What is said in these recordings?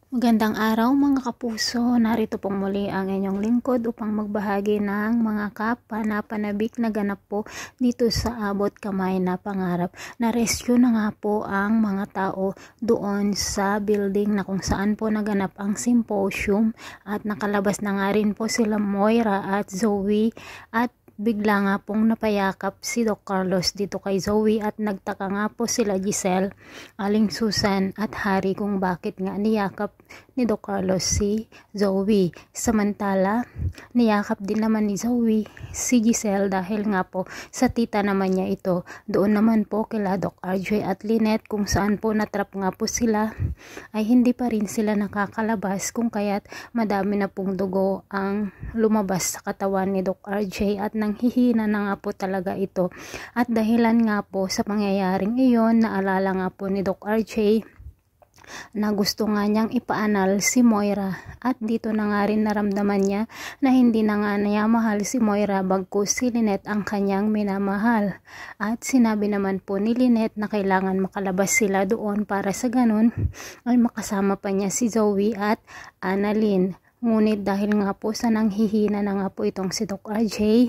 Magandang araw mga kapuso, narito pong muli ang inyong lingkod upang magbahagi ng mga kapanapanabik na ganap po dito sa abot kamay na pangarap. Na-rescue na nga po ang mga tao doon sa building na kung saan po naganap ang symposium at nakalabas na nga rin po sila Moira at Zoe at bigla nga pong napayakap si Doc Carlos dito kay Zoe at nagtaka nga po sila Giselle, Aling Susan at Harry kung bakit nga niyakap ni Doc Carlos si Zoe. Samantala, niyakap din naman ni Zoe si Giselle dahil nga po sa tita naman niya ito. Doon naman po kila Doc RJ at Lynette kung saan po natrap nga po sila ay hindi pa rin sila nakakalabas kung kaya't madami na pong dugo ang lumabas sa katawan ni Doc RJ at nanghihina na nga po talaga ito. At dahilan nga po sa pangyayaring iyon, naalala nga po ni Doc RJ na gusto nga niyang ipaanal si Moira at dito na nga rin naramdaman niya na hindi na nga niya mahal si Moira bagkus si Lynette ang kanyang minamahal. At sinabi naman po ni Lynette na kailangan makalabas sila doon para sa ganun ay makasama pa niya si Zoe at Annalyn. Ngunit dahil nga po sa nanghihina na nga po itong si Doc RJ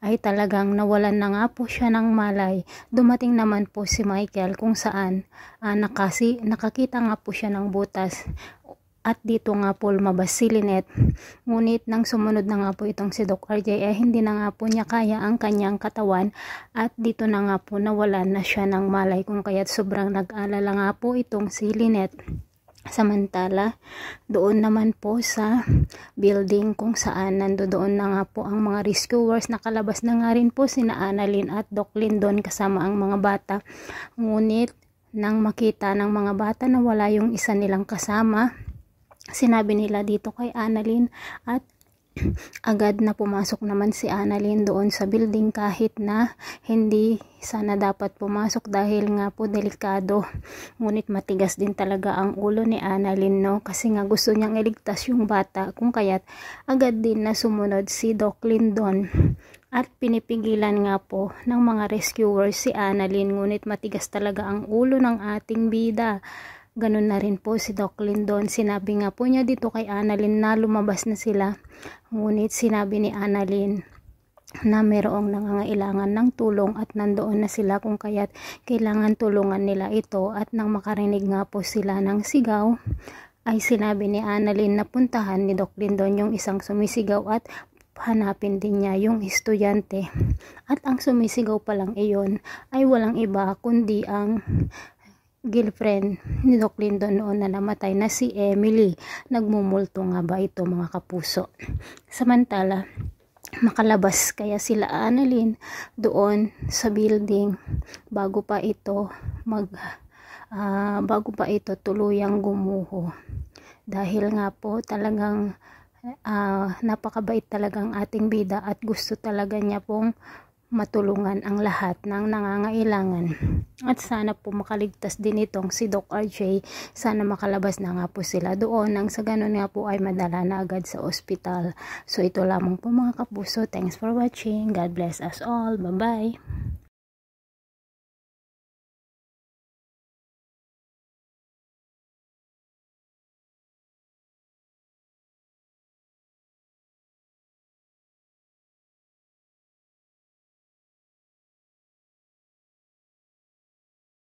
ay talagang nawalan na nga po siya ng malay. Dumating naman po si Michael kung saan nakakita nga po siya ng butas at dito nga po lumabas si Lynette. Ngunit nang sumunod na nga po itong si Doc RJ ay hindi na nga po niya kaya ang kanyang katawan at dito na nga po nawalan na siya ng malay kung kaya't sobrang nag-alala nga po itong si Lynette. Samantala, doon naman po sa building kung saan nandoon na nga po ang mga rescuers, nakalabas na nga rin po sina Annalyn at Doc Lindon kasama ang mga bata. Ngunit nang makita ng mga bata na wala yung isa nilang kasama, sinabi nila dito kay Annalyn at agad na pumasok naman si Annalyn doon sa building kahit na hindi sana dapat pumasok dahil nga po delikado. Ngunit matigas din talaga ang ulo ni Annalyn, no? Kasi nga gusto niyang iligtas yung bata kung kaya't agad din na sumunod si Doc Lindon at pinipigilan nga po ng mga rescuers si Annalyn. Ngunit matigas talaga ang ulo ng ating bida. Ganun na rin po si Doc Lindon. Sinabi nga po niya dito kay Annalyn na lumabas na sila. Ngunit sinabi ni Annalyn na mayroong nangangailangan ng tulong at nandoon na sila kung kaya't kailangan tulungan nila ito. At nang makarinig nga po sila ng sigaw ay sinabi ni Annalyn na puntahan ni Doc Lindon yung isang sumisigaw at hanapin din niya yung estudyante. At ang sumisigaw pa lang iyon ay walang iba kundi ang girlfriend ni Doc Lindon noon na namatay na si Emily. Nagmumulto nga ba ito mga kapuso? Samantala, makalabas kaya sila Annalyn doon sa building bago pa ito tuluyang gumuho. Dahil nga po talagang napakabait talagang ating bida at gusto talaga niya pong matulungan ang lahat ng nangangailangan. At sana po makaligtas din itong si Doc RJ. Sana makalabas na nga po sila doon nang sa ganun nga po ay madala na agad sa ospital. So ito lamang po mga kapuso. Thanks for watching. God bless us all. Bye bye.